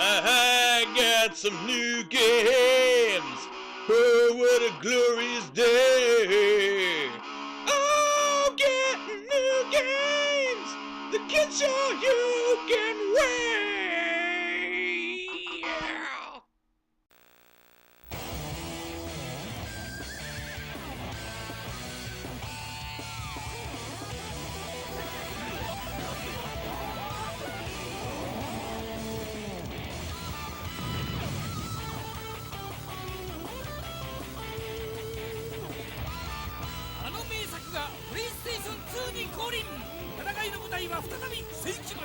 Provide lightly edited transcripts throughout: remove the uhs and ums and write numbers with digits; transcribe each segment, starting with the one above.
I got some new games. Oh, what a glorious day. Oh, get new games. The kids show you can wait. Yeah. あの名作がプレイステーション2に降臨。戦いの舞台は再び世紀末へ。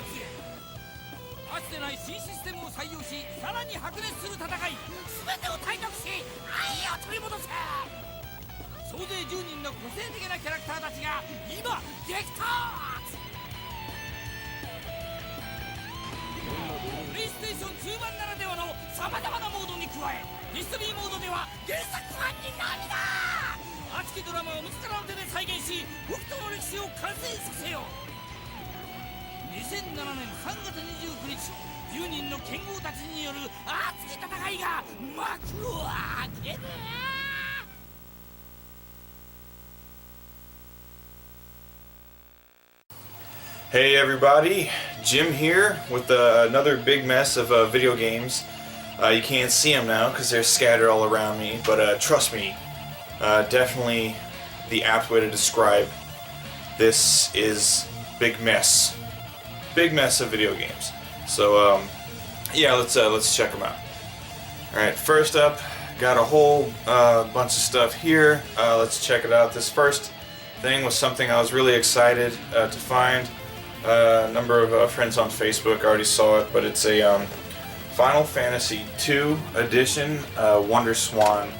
かつてない新システムを採用し、さらに白熱する戦い。全てを体得し、愛を取り戻せ。総勢10人の個性的なキャラクターたちが今激突。プレイステーション2版ならではのさまざまなモードに加え、ヒストリーモードでは原作ファンに涙。熱きドラマを自らの手で再現し、北斗の歴史を完成させよう。2007年3月29日、10人の剣豪たちによる熱き戦いが幕を開ける。Hey everybody, Jim here with another big mess of video games. You can't see them now because they're scattered all around me, but trust me, definitely the apt way to describe this is big mess. Big mess of video games. So yeah, let's check them out. Alright, first up, got a whole bunch of stuff here. Let's check it out. This first thing was something I was really excited to find. A number of friends on Facebook already saw it, but it's a Final Fantasy II edition Wonder Swan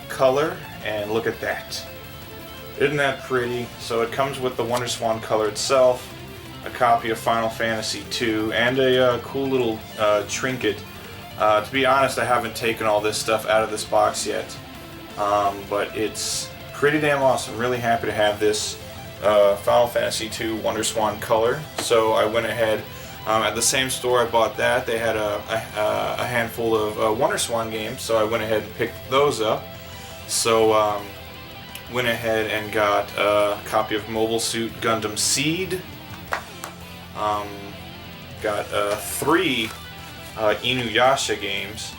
color, and look at that. Isn't that pretty? So it comes with the Wonder Swan color itself, a copy of Final Fantasy II, and a cool little trinket. To be honest, I haven't taken all this stuff out of this box yet, but it's pretty damn awesome. Really happy to have this Final Fantasy II Wonder Swan color. So I went ahead, at the same store I bought that, they had a handful of Wonder Swan games, so I went ahead and picked those up. So went ahead and got a copy of Mobile Suit Gundam Seed. Got 3 Inuyasha games,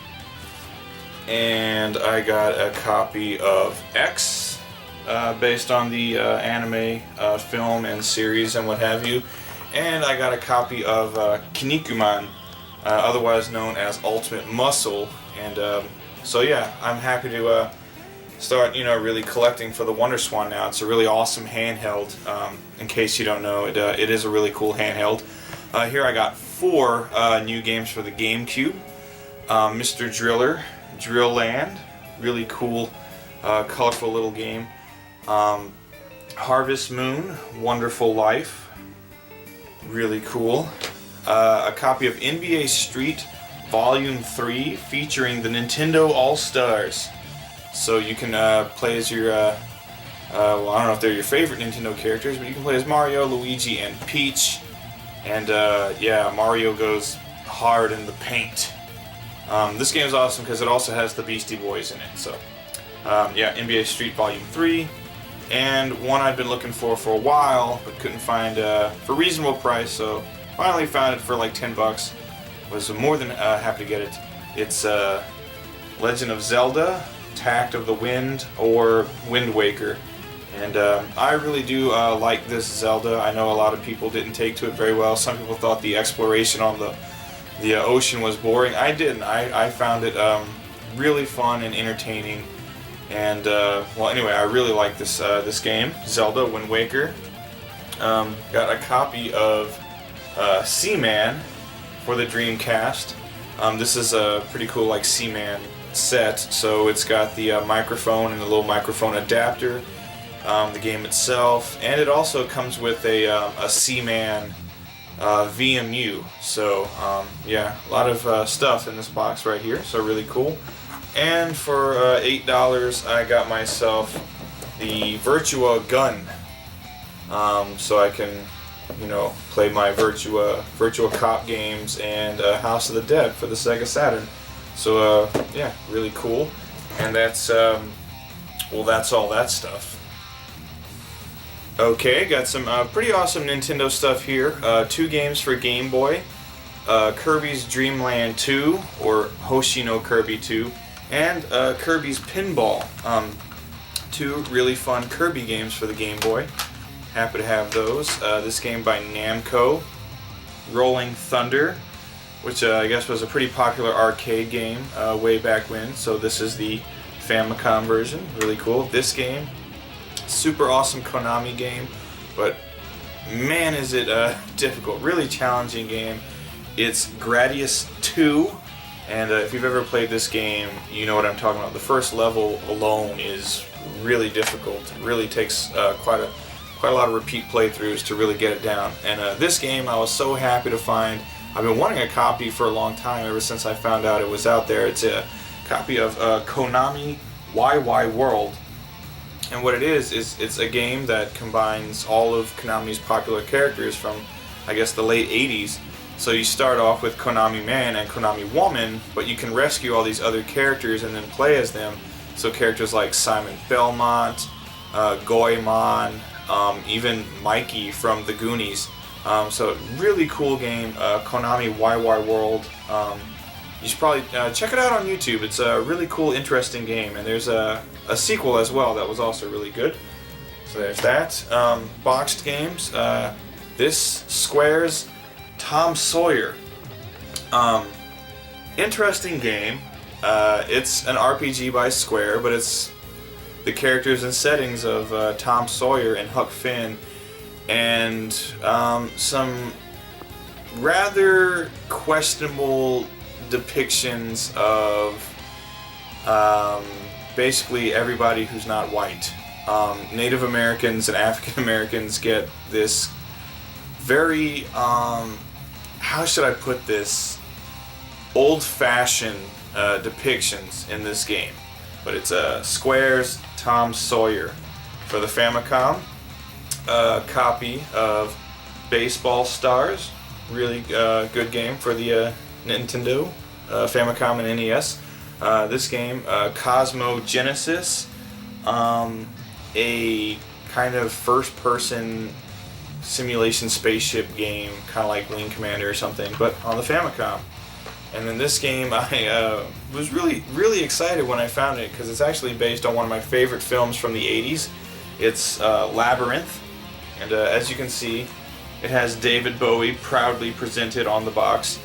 and I got a copy of X, based on the anime film and series and what have you, and I got a copy of Kinnikuman, otherwise known as Ultimate Muscle, and so yeah, I'm happy to start, really collecting for the Wonder Swan now. It's a really awesome handheld. In case you don't know, it is a really cool handheld. Here I got 4 new games for the GameCube. Mr. Driller, Drill Land, really cool, colorful little game. Harvest Moon, Wonderful Life, really cool. A copy of NBA Street Volume 3 featuring the Nintendo All-Stars. So you can play as your, well, I don't know if they're your favorite Nintendo characters, but you can play as Mario, Luigi, and Peach. And yeah, Mario goes hard in the paint. This game is awesome because it also has the Beastie Boys in it. So yeah, NBA Street Volume 3. And one I've been looking for a while, but couldn't find for a reasonable price, so finally found it for like 10 bucks. Was more than happy to get it. It's Legend of Zelda, Tact of the Wind, or Wind Waker. And I really do like this Zelda. I know a lot of people didn't take to it very well. Some people thought the exploration on the ocean was boring. I didn't. I found it really fun and entertaining. And well, anyway, I really like this this game, Zelda Wind Waker. Got a copy of Seaman for the Dreamcast. This is a pretty cool like Seaman set. So it's got the microphone and the little microphone adapter, the game itself, and it also comes with a Seaman VMU. So yeah, a lot of stuff in this box right here. So really cool. And for $8, I got myself the Virtua Gun, so I can you know, play my Virtua Cop games and House of the Dead for the Sega Saturn. So yeah, really cool. And that's well, that's all that stuff. Okay, got some pretty awesome Nintendo stuff here. 2 games for Game Boy. Kirby's Dream Land 2, or Hoshi no Kirby 2, and Kirby's Pinball. 2 really fun Kirby games for the Game Boy. Happy to have those. This game by Namco. Rolling Thunder, which I guess was a pretty popular arcade game way back when. So this is the Famicom version. Really cool. This game, super awesome Konami game, but man is it difficult. Really challenging game. It's Gradius 2, and if you've ever played this game, you know what I'm talking about. The first level alone is really difficult. It really takes quite a lot of repeat playthroughs to really get it down. And this game I was so happy to find. I've been wanting a copy for a long time, ever since I found out it was out there. It's a copy of Konami YY World. And what it is it's a game that combines all of Konami's popular characters from, I guess, the late 80s. So you start off with Konami Man and Konami Woman, but you can rescue all these other characters and then play as them. So characters like Simon Belmont, Goemon, even Mikey from the Goonies. So really cool game, Konami YY World. You should probably check it out on YouTube. It's a really cool, interesting game, and there's a sequel as well that was also really good. So there's that. Boxed games. This Square's Tom Sawyer. Interesting game. It's an RPG by Square, but it's the characters and settings of Tom Sawyer and Huck Finn, and some rather questionable depictions of basically everybody who's not white. Native Americans and African Americans get this very, how should I put this, old-fashioned depictions in this game. But it's Square's Tom Sawyer. For the Famicom, a copy of Baseball Stars, really good game for the Nintendo, Famicom and NES. This game, Cosmo Genesis, a kind of first-person simulation spaceship game, kind of like Wing Commander or something, but on the Famicom. And then this game, I was really excited when I found it, because it's actually based on one of my favorite films from the 80s. It's Labyrinth, and as you can see, it has David Bowie proudly presented on the box.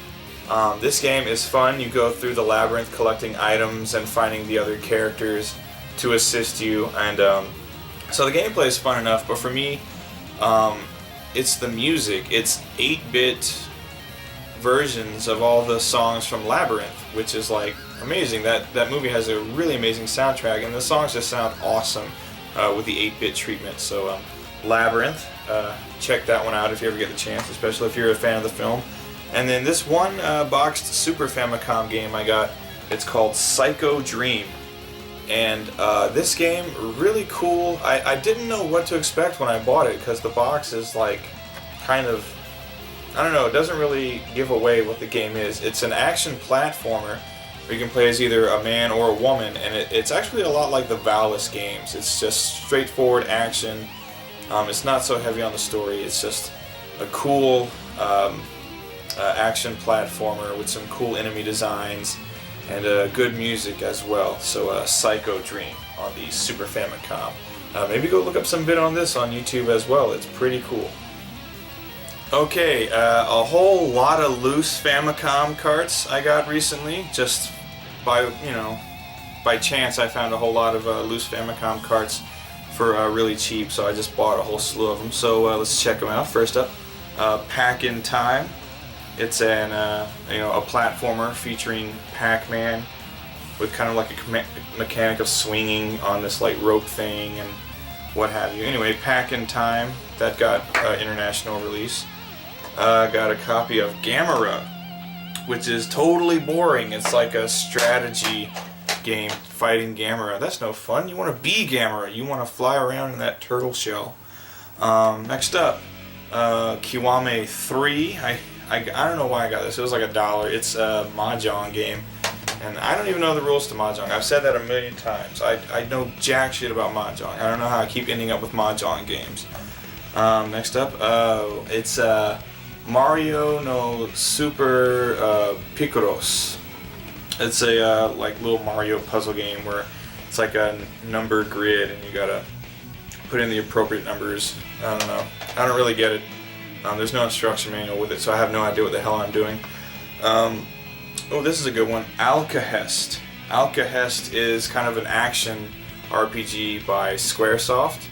This game is fun. You go through the labyrinth collecting items and finding the other characters to assist you, and so the gameplay is fun enough, but for me, it's the music. It's 8-bit versions of all the songs from Labyrinth, which is like amazing. That movie has a really amazing soundtrack, and the songs just sound awesome with the 8-bit treatment. So Labyrinth, check that one out if you ever get the chance, especially if you're a fan of the film. And then this one boxed Super Famicom game I got, it's called Psycho Dream. And this game, really cool. I didn't know what to expect when I bought it, because the box is like kind of, I don't know, it doesn't really give away what the game is. It's an action platformer where you can play as either a man or a woman, and it's actually a lot like the Valis games. It's just straightforward action. It's not so heavy on the story. It's just a cool action platformer with some cool enemy designs and good music as well. So Psycho Dream on the Super Famicom. Maybe go look up some bit on this on YouTube as well. It's pretty cool. Okay, a whole lot of loose Famicom carts I got recently. Just by chance, I found a whole lot of loose Famicom carts for really cheap, so I just bought a whole slew of them. So let's check them out. First up, Pack in Time. It's an a platformer featuring Pac-Man with kind of like a mechanic of swinging on this like rope thing and what have you. Anyway, Pack in Time, that got international release. Got a copy of Gamera, which is totally boring. It's like a strategy game fighting Gamera. That's no fun. You want to be Gamera. You want to fly around in that turtle shell. Next up, Kiwame 3. I don't know why I got this. It was like $1. It's a Mahjong game. And I don't even know the rules to Mahjong. I've said that a million times. I know jack shit about Mahjong. I don't know how I keep ending up with Mahjong games. Next up, it's Mario no Super Picross. It's a like little Mario puzzle game where it's like a number grid and you gotta put in the appropriate numbers. I don't know. I don't really get it. There's no instruction manual with it, so I have no idea what the hell I'm doing. Oh, this is a good one. Alcahest. Alcahest is kind of an action RPG by Squaresoft.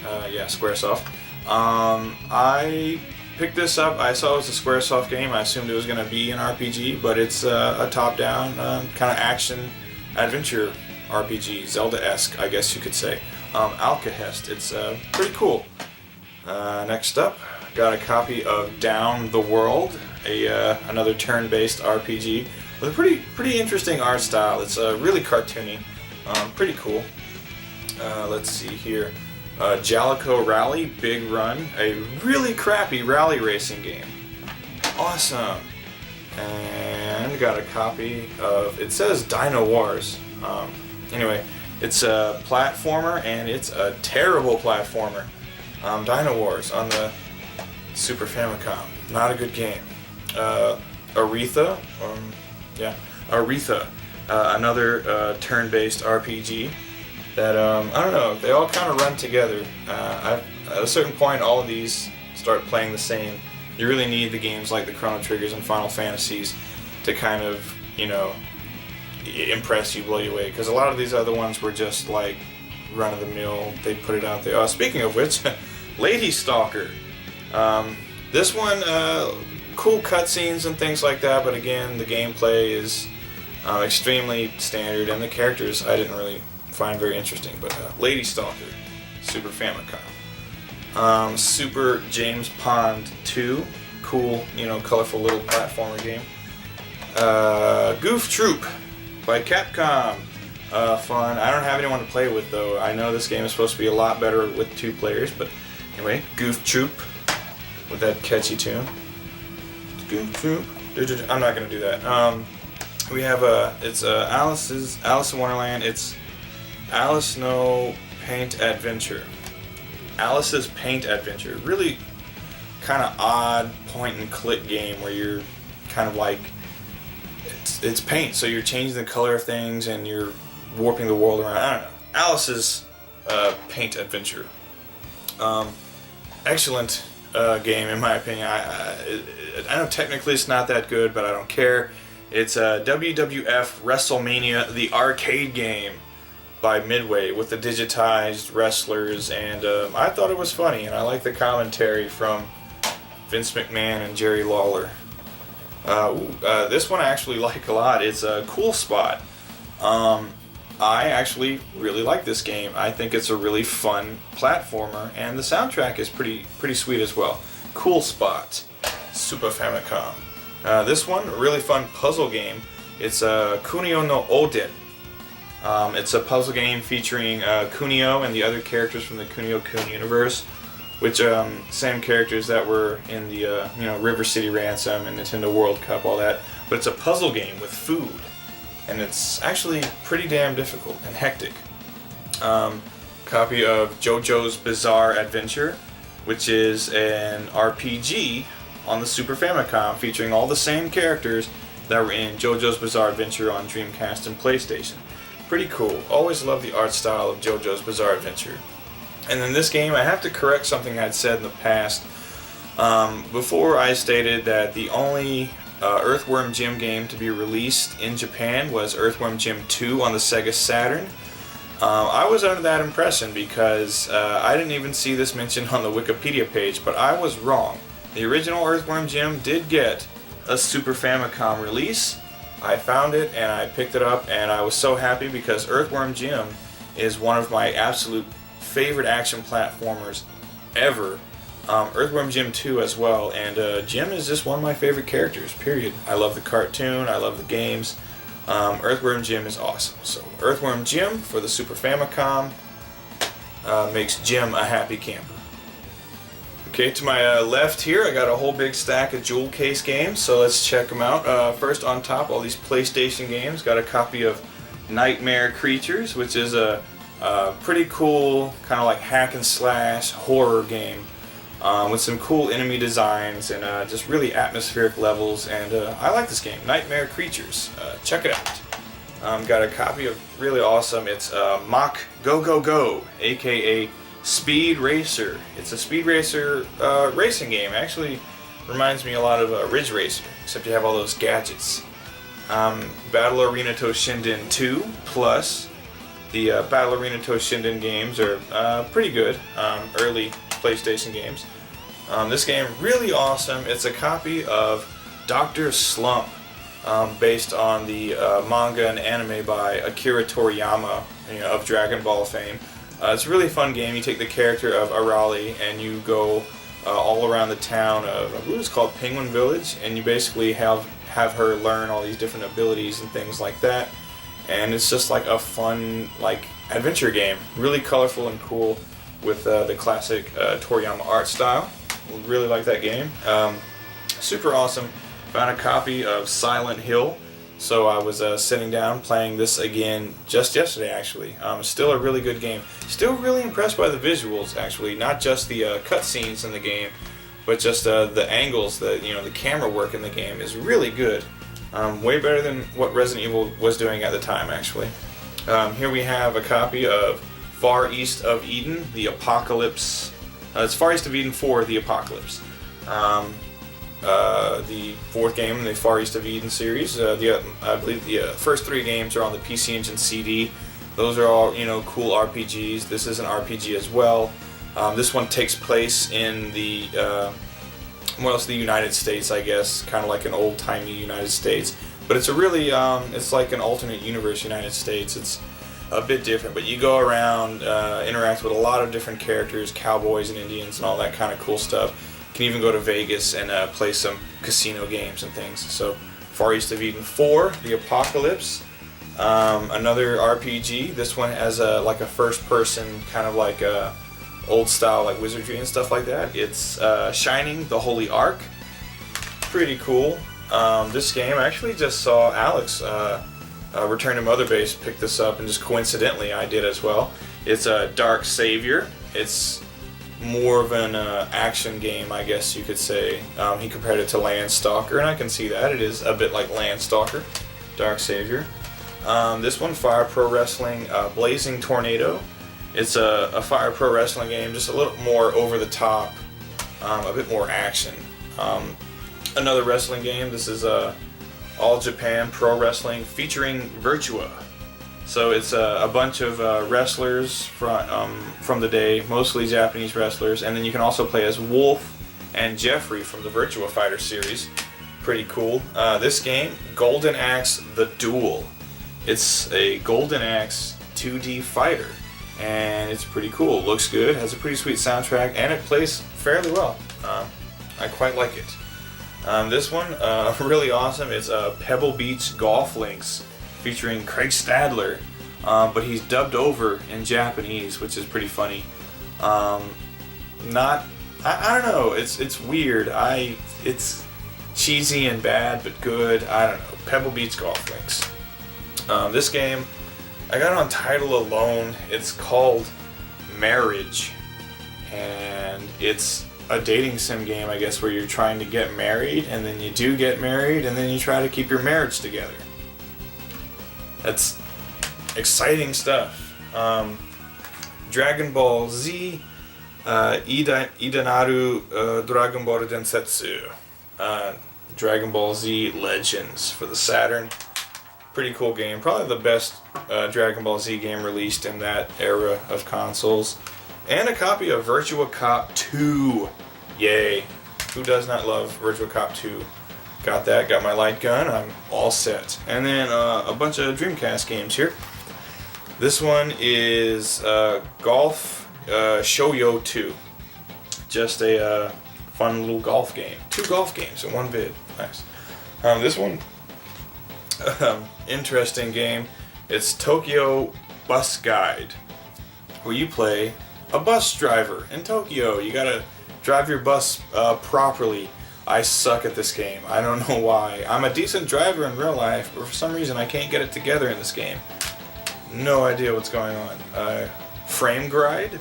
Yeah, Squaresoft. I picked this up. I saw it was a Squaresoft game. I assumed it was going to be an RPG, but it's a top-down kind of action adventure RPG, Zelda-esque, I guess you could say. Alcahest. It's pretty cool. Next up, got a copy of Down the World, another turn-based RPG with a pretty interesting art style. It's really cartoony, pretty cool. Let's see here, Jalico Rally Big Run, a really crappy rally racing game. Awesome. And got a copy of, it says Dino Wars. Anyway, it's a platformer and it's a terrible platformer. Dino Wars on the Super Famicom. Not a good game. Aretha, Aretha, another turn-based RPG that, I don't know, they all kind of run together. At a certain point, all of these start playing the same. You really need the games like the Chrono Triggers and Final Fantasies to kind of, you know, impress you, blow you away, because a lot of these other ones were just like run-of-the-mill. They put it out there. Speaking of which, Lady Stalker. This one, cool cutscenes and things like that, but again, the gameplay is extremely standard, and the characters I didn't really find very interesting. But Lady Stalker, Super Famicom. Super James Pond 2, cool, you know, colorful little platformer game. Goof Troop by Capcom. Fun. I don't have anyone to play with though. I know this game is supposed to be a lot better with 2 players, but anyway, Goof Troop with that catchy tune. Goof Troop. I'm not gonna do that. We have it's Alice in Wonderland. It's Alice No Paint Adventure. Alice's Paint Adventure. Really kind of odd point and click game where you're kind of like it's paint, so you're changing the color of things and you're warping the world around. I don't know. Alice's Paint Adventure. Excellent game in my opinion. I know technically it's not that good, but I don't care. It's WWF WrestleMania, the arcade game by Midway with the digitized wrestlers, and I thought it was funny, and I like the commentary from Vince McMahon and Jerry Lawler. This one I actually like a lot. It's a Cool Spot. I actually really like this game. I think it's a really fun platformer, and the soundtrack is pretty sweet as well. Cool Spot, Super Famicom. This one, a really fun puzzle game. It's Kunio no Oden. It's a puzzle game featuring Kunio and the other characters from the Kunio-kun universe, which same characters that were in the River City Ransom and Nintendo World Cup, all that. But it's a puzzle game with food, and it's actually pretty damn difficult and hectic. Copy of JoJo's Bizarre Adventure, which is an RPG on the Super Famicom featuring all the same characters that were in JoJo's Bizarre Adventure on Dreamcast and PlayStation. Pretty cool. Always love the art style of JoJo's Bizarre Adventure. And in this game, I have to correct something I'd said in the past. Before I stated that the only Earthworm Jim game to be released in Japan was Earthworm Jim 2 on the Sega Saturn. I was under that impression because I didn't even see this mentioned on the Wikipedia page, but I was wrong. The original Earthworm Jim did get a Super Famicom release. I found it and I picked it up, and I was so happy because Earthworm Jim is one of my absolute favorite action platformers ever. Earthworm Jim 2 as well, and Jim is just one of my favorite characters, period. I love the cartoon, I love the games. Earthworm Jim is awesome. So Earthworm Jim for the Super Famicom makes Jim a happy camper. Okay, to my left here, I got a whole big stack of jewel case games, so let's check them out. First on top, all these PlayStation games. Got a copy of Nightmare Creatures, which is a pretty cool kind of like hack and slash horror game with some cool enemy designs and just really atmospheric levels. And I like this game, Nightmare Creatures. Check it out. Got a copy of really awesome. It's Mach Go Go Go, aka Speed Racer. It's a Speed Racer racing game. Actually, reminds me a lot of Ridge Racer, except you have all those gadgets. Battle Arena Toshinden 2 Plus. The Battle Arena Toshinden games are pretty good, early PlayStation games. This game really awesome. It's a copy of Dr. Slump, based on the manga and anime by Akira Toriyama, of Dragon Ball fame. It's a really fun game. You take the character of Arali and you go all around the town of, I believe it's called Penguin Village, and you basically have her learn all these different abilities and things like that. And it's just like a fun adventure game. Really colorful and cool with the classic Toriyama art style. Really like that game. Super awesome. Found a copy of Silent Hill. So I was sitting down playing this again just yesterday, actually. Still a really good game. Still really impressed by the visuals, actually. Not just the cutscenes in the game, but just the angles, the camera work in the game is really good. Way better than what Resident Evil was doing at the time, actually. Here we have a copy of Far East of Eden, The Apocalypse. It's Far East of Eden 4, The Apocalypse. The fourth game in the Far East of Eden series. I believe the first three games are on the PC Engine CD. Those are all cool RPGs. This is an RPG as well. This one takes place in the it's the United States, I guess, kind of like an old-timey United States. But it's a really it's like an alternate universe United States. It's a bit different, but you go around, interact with a lot of different characters, cowboys and Indians and all that kind of cool stuff. Can even go to Vegas and play some casino games and things. So, Far East of Eden 4, The Apocalypse, another RPG. This one has a first-person kind of like old style like wizardry and stuff like that. It's Shining the Holy Ark. Pretty cool. This game, I actually just saw Alex, Return to Mother Base, pick this up, and just coincidentally I did as well. It's a Dark Savior. It's more of an action game, I guess you could say. He compared it to Landstalker, and I can see that. It is a bit like Landstalker, Dark Savior. This one, Fire Pro Wrestling Blazing Tornado. It's a Fire Pro Wrestling game, just a little more over the top, a bit more action. Another wrestling game, this is All Japan Pro Wrestling featuring Virtua. So it's a bunch of wrestlers from the day, mostly Japanese wrestlers, and then you can also play as Wolf and Jeffrey from the Virtua Fighter series. Pretty cool. This game, Golden Axe The Duel. It's a Golden Axe 2D fighter, and it's pretty cool. Looks good, has a pretty sweet soundtrack, and it plays fairly well. I quite like it. This one, really awesome. It's Pebble Beach Golf Links, featuring Craig Stadler, but he's dubbed over in Japanese, which is pretty funny. I don't know. It's weird. It's cheesy and bad, but good. I don't know. Pebble Beach Golf Links. This game, I got it on title alone. It's called Marriage, and it's a dating sim game, I guess, where you're trying to get married, and then you do get married, and then you try to keep your marriage together. That's exciting stuff. Dragon Ball Z, Idanaru Dragon Ball Densetsu. Dragon Ball Z Legends for the Saturn. Pretty cool game. Probably the best Dragon Ball Z game released in that era of consoles. And a copy of Virtua Cop 2. Yay. Who does not love Virtua Cop 2? Got that, got my light gun, I'm all set. And then a bunch of Dreamcast games here. This one is Golf Shoyo 2. Just a fun little golf game. 2 golf games in one vid. Nice. This one, interesting game. It's Tokyo Bus Guide, where you play a bus driver in Tokyo. You gotta Drive your bus properly. I suck at this game. I don't know why. I'm a decent driver in real life, but for some reason I can't get it together in this game. No idea what's going on. Frame Gride,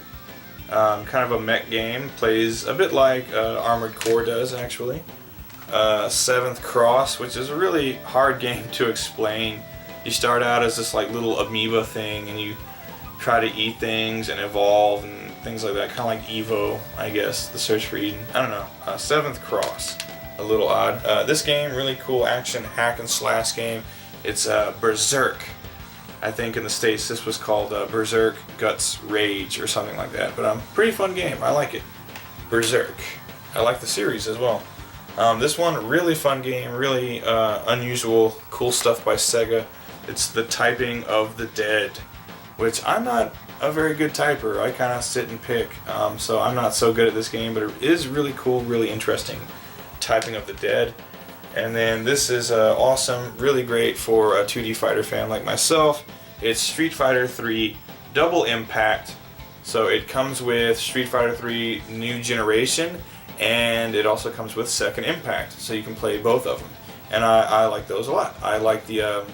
kind of a mech game. Plays a bit like Armored Core does, actually. Seventh Cross, which is a really hard game to explain. You start out as this like little amoeba thing, and you try to eat things and evolve and things like that, kind of like Evo, I guess, the Search for Eden. I don't know. Seventh Cross, a little odd. This game, really cool action hack and slash game. It's Berserk. I think in the States this was called Berserk Guts Rage or something like that. But pretty fun game. I like it. Berserk. I like the series as well. This one, really fun game, really unusual, cool stuff by Sega. It's the typing of the dead, which I'm not a very good typer. I kind of sit and pick, so I'm not so good at this game, but it is really cool, really interesting typing of the dead. And then this is awesome, really great for a 2D fighter fan like myself. It's Street Fighter 3 Double Impact. So it comes with Street Fighter 3 New Generation, and it also comes with Second Impact, so you can play both of them. And I like those a lot. I like the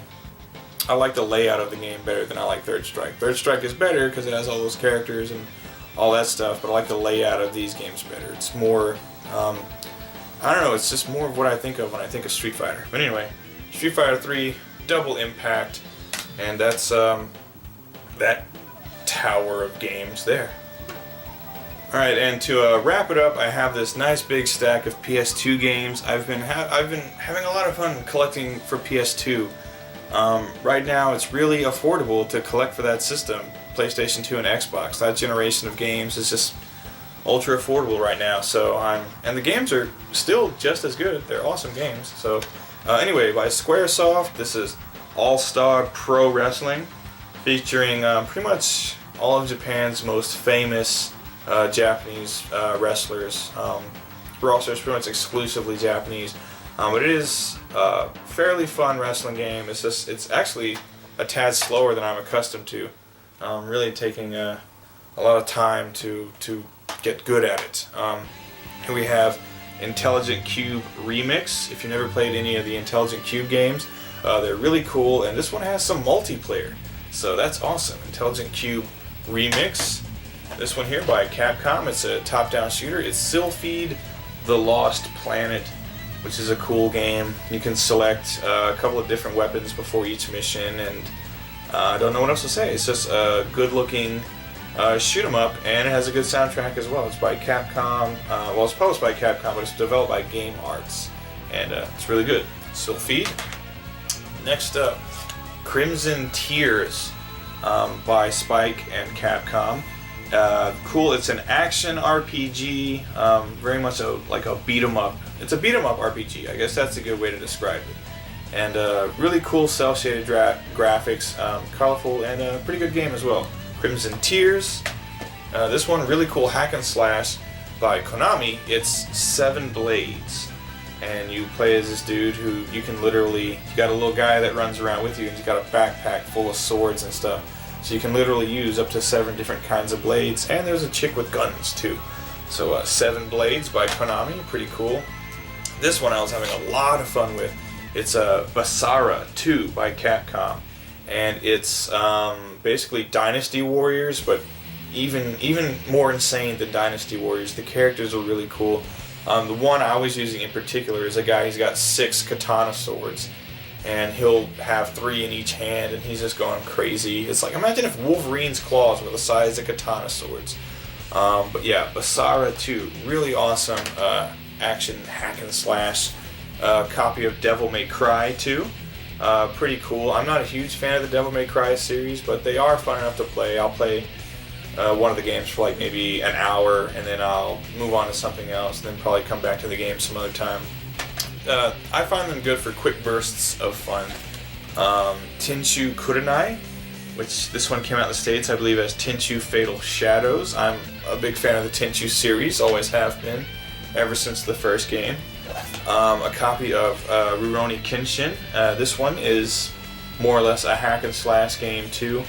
layout of the game better than I like Third Strike. Third Strike is better because it has all those characters and all that stuff, but I like the layout of these games better. It's more, I don't know, it's just more of what I think of when I think of Street Fighter. But anyway, Street Fighter 3 Double Impact, and that's that tower of games there. Alright, and to wrap it up, I have this nice big stack of PS2 games. I've been having a lot of fun collecting for PS2. Right now, it's really affordable to collect for that system, PlayStation 2 and Xbox. That generation of games is just ultra affordable right now. So and the games are still just as good. They're awesome games. So anyway, by Squaresoft, this is All Star Pro Wrestling, featuring pretty much all of Japan's most famous Japanese wrestlers. Rosters pretty much exclusively Japanese. But it is a fairly fun wrestling game. It's actually a tad slower than I'm accustomed to. Really taking a lot of time to get good at it. Here we have Intelligent Cube Remix. If you've never played any of the Intelligent Cube games, they're really cool, and this one has some multiplayer, so that's awesome. Intelligent Cube Remix. This one here by Capcom. It's a top-down shooter. It's Sylphid: The Lost Planet, which is a cool game. You can select a couple of different weapons before each mission, and I don't know what else to say. It's just a good-looking shoot 'em up, and it has a good soundtrack as well. It's by Capcom. Well, it's published by Capcom, but it's developed by Game Arts, and it's really good. Sylphid. Next up, Crimson Tears by Spike and Capcom. Cool. It's an action RPG, very much like a beat 'em up. It's a beat 'em up RPG. I guess that's a good way to describe it. And really cool cel-shaded graphics, colorful, and a pretty good game as well. Crimson Tears. This one, really cool hack and slash by Konami. It's 7 Blades, and you play as this dude who you can literally, you got a little guy that runs around with you, and he's got a backpack full of swords and stuff. So you can literally use up to 7 different kinds of blades, and there's a chick with guns too. So 7 Blades by Konami, pretty cool. This one I was having a lot of fun with. It's Basara 2 by Capcom, and it's basically Dynasty Warriors, but even more insane than Dynasty Warriors. The characters are really cool. The one I was using in particular is a guy who's got 6 katana swords, and he'll have 3 in each hand, and he's just going crazy. It's like, imagine if Wolverine's claws were the size of katana swords. But yeah, Basara 2, really awesome action hack and slash. Copy of Devil May Cry 2. Pretty cool. I'm not a huge fan of the Devil May Cry series, but they are fun enough to play. I'll play one of the games for like maybe an hour, and then I'll move on to something else, and then probably come back to the game some other time. I find them good for quick bursts of fun. Tenchu Kurenai, which this one came out in the States, I believe, as Tenchu Fatal Shadows. I'm a big fan of the Tenchu series, always have been, ever since the first game. A copy of Rurouni Kenshin. This one is more or less a hack and slash game too.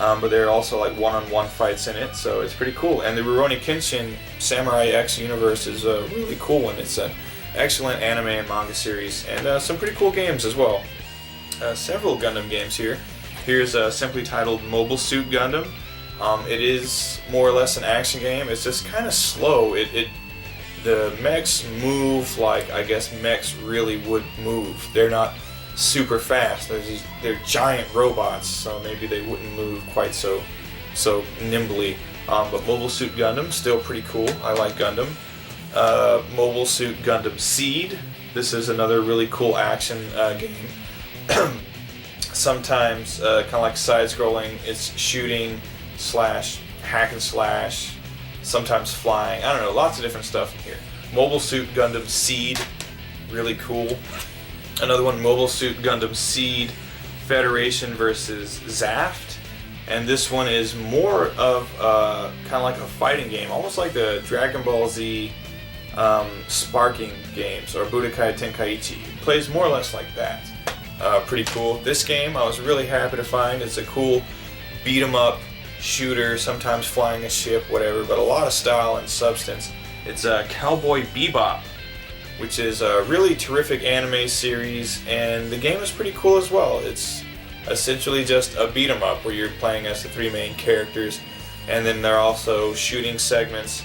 but there are also like one-on-one fights in it, so it's pretty cool. And the Rurouni Kenshin Samurai X universe is a really cool one. It's an excellent anime and manga series, and some pretty cool games as well. Several Gundam games here. Here's simply titled Mobile Suit Gundam. It is more or less an action game. It's just kind of slow. The mechs move like I guess mechs really would move. They're not super fast. They're giant robots, so maybe they wouldn't move quite so nimbly. But Mobile Suit Gundam, still pretty cool. I like Gundam. Mobile Suit Gundam Seed. This is another really cool action game. Sometimes kind of like side-scrolling. It's shooting / hack and slash. Sometimes flying. I don't know. Lots of different stuff in here. Mobile Suit Gundam Seed. Really cool. Another one, Mobile Suit Gundam Seed Federation versus Zaft. And this one is more of kind of like a fighting game, almost like the Dragon Ball Z sparking games or Budokai Tenkaichi. It plays more or less like that. Pretty cool. This game I was really happy to find. It's a cool beat 'em up shooter, sometimes flying a ship, whatever, but a lot of style and substance. It's Cowboy Bebop, which is a really terrific anime series, and the game is pretty cool as well. It's essentially just a beat 'em up where you're playing as the three main characters, and then there are also shooting segments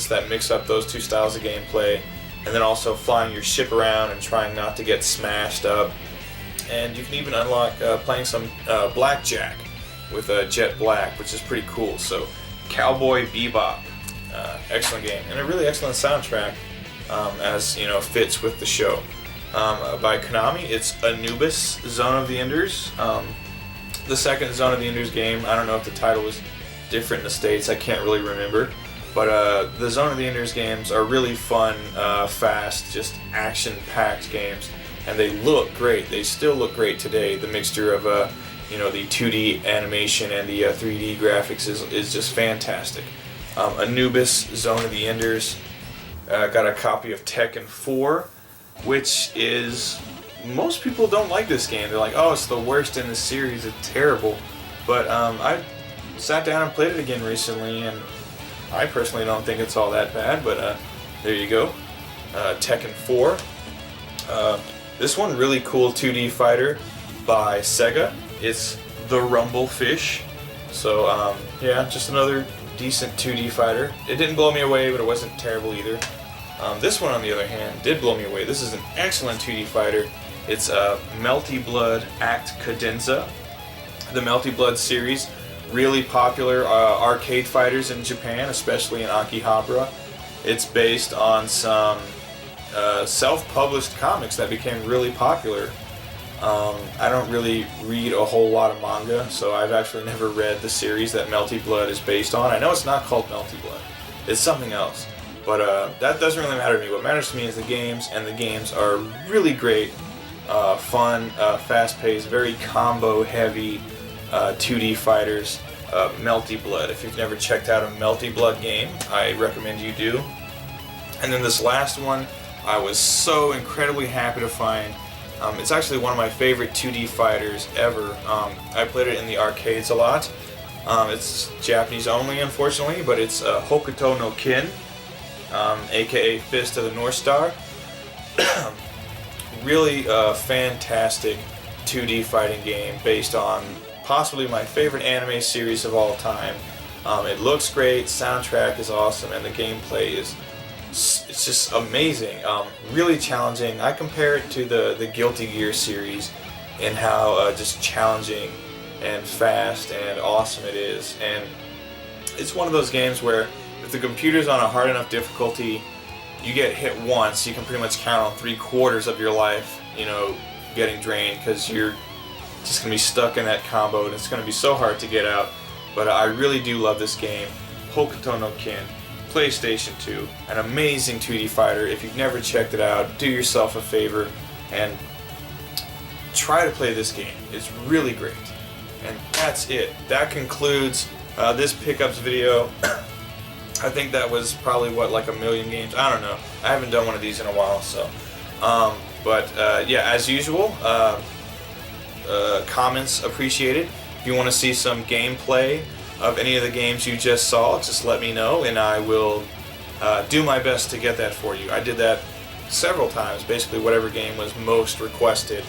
that mix up those two styles of gameplay, and then also flying your ship around and trying not to get smashed up. And you can even unlock playing some blackjack with Jet Black, which is pretty cool. So Cowboy Bebop, excellent game, and a really excellent soundtrack, as you know, fits with the show. By Konami, it's Anubis Zone of the Enders. The second Zone of the Enders game, I don't know if the title was different in the States, I can't really remember. But the Zone of the Enders games are really fun, fast, just action-packed games. And they look great. They still look great today. The mixture of you know, the 2D animation and the 3D graphics is just fantastic. Anubis Zone of the Enders. Got a copy of Tekken 4, which is... most people don't like this game. They're like, oh, it's the worst in the series. It's terrible. But I sat down and played it again recently, and I personally don't think it's all that bad. But there you go. Tekken 4. This one, really cool 2D fighter by Sega. It's the Rumble Fish. So, yeah, just another decent 2D fighter. It didn't blow me away, but it wasn't terrible either. This one, on the other hand, did blow me away. This is an excellent 2D fighter. It's Melty Blood Act Cadenza. The Melty Blood series, really popular arcade fighters in Japan, especially in Akihabara. It's based on some self-published comics that became really popular. I don't really read a whole lot of manga, so I've actually never read the series that Melty Blood is based on. I know it's not called Melty Blood. It's something else. But that doesn't really matter to me. What matters to me is the games, and the games are really great, fun, fast-paced, very combo-heavy 2D fighters. Melty Blood. If you've never checked out a Melty Blood game, I recommend you do. And then this last one, I was so incredibly happy to find. It's actually one of my favorite 2D fighters ever. I played it in the arcades a lot. It's Japanese only, unfortunately, but it's Hokuto no Kin, aka Fist of the North Star. Really fantastic 2D fighting game based on possibly my favorite anime series of all time. It looks great, soundtrack is awesome, and the gameplay is it's just amazing. Really challenging. I compare it to the Guilty Gear series in how just challenging and fast and awesome it is. And it's one of those games where if the computer's on a hard enough difficulty, you get hit once, you can pretty much count on 3/4 of your life, you know, getting drained, because you're just going to be stuck in that combo, and it's going to be so hard to get out. But I really do love this game. Hokuto no Kin, PlayStation 2, an amazing 2D fighter. If you've never checked it out, do yourself a favor and try to play this game. It's really great. And that's it. That concludes this pickups video. I think that was probably, what, like 1 million games? I don't know. I haven't done one of these in a while, so. Yeah, as usual, comments appreciated. If you want to see some gameplay of any of the games you just saw, just let me know and I will do my best to get that for you. I did that several times. Basically whatever game was most requested,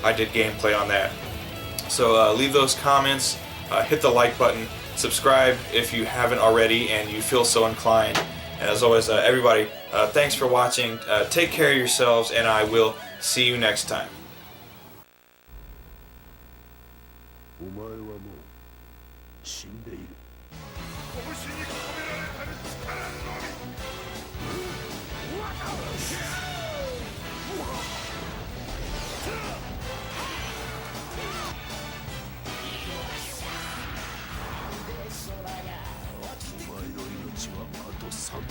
I did gameplay on that. So leave those comments, hit the like button, subscribe if you haven't already and you feel so inclined. And as always, everybody, thanks for watching. Take care of yourselves, and I will see you next time. お前はもう死んでいる。拳に込められたる力のみ。わかる。お前の命はあと3秒。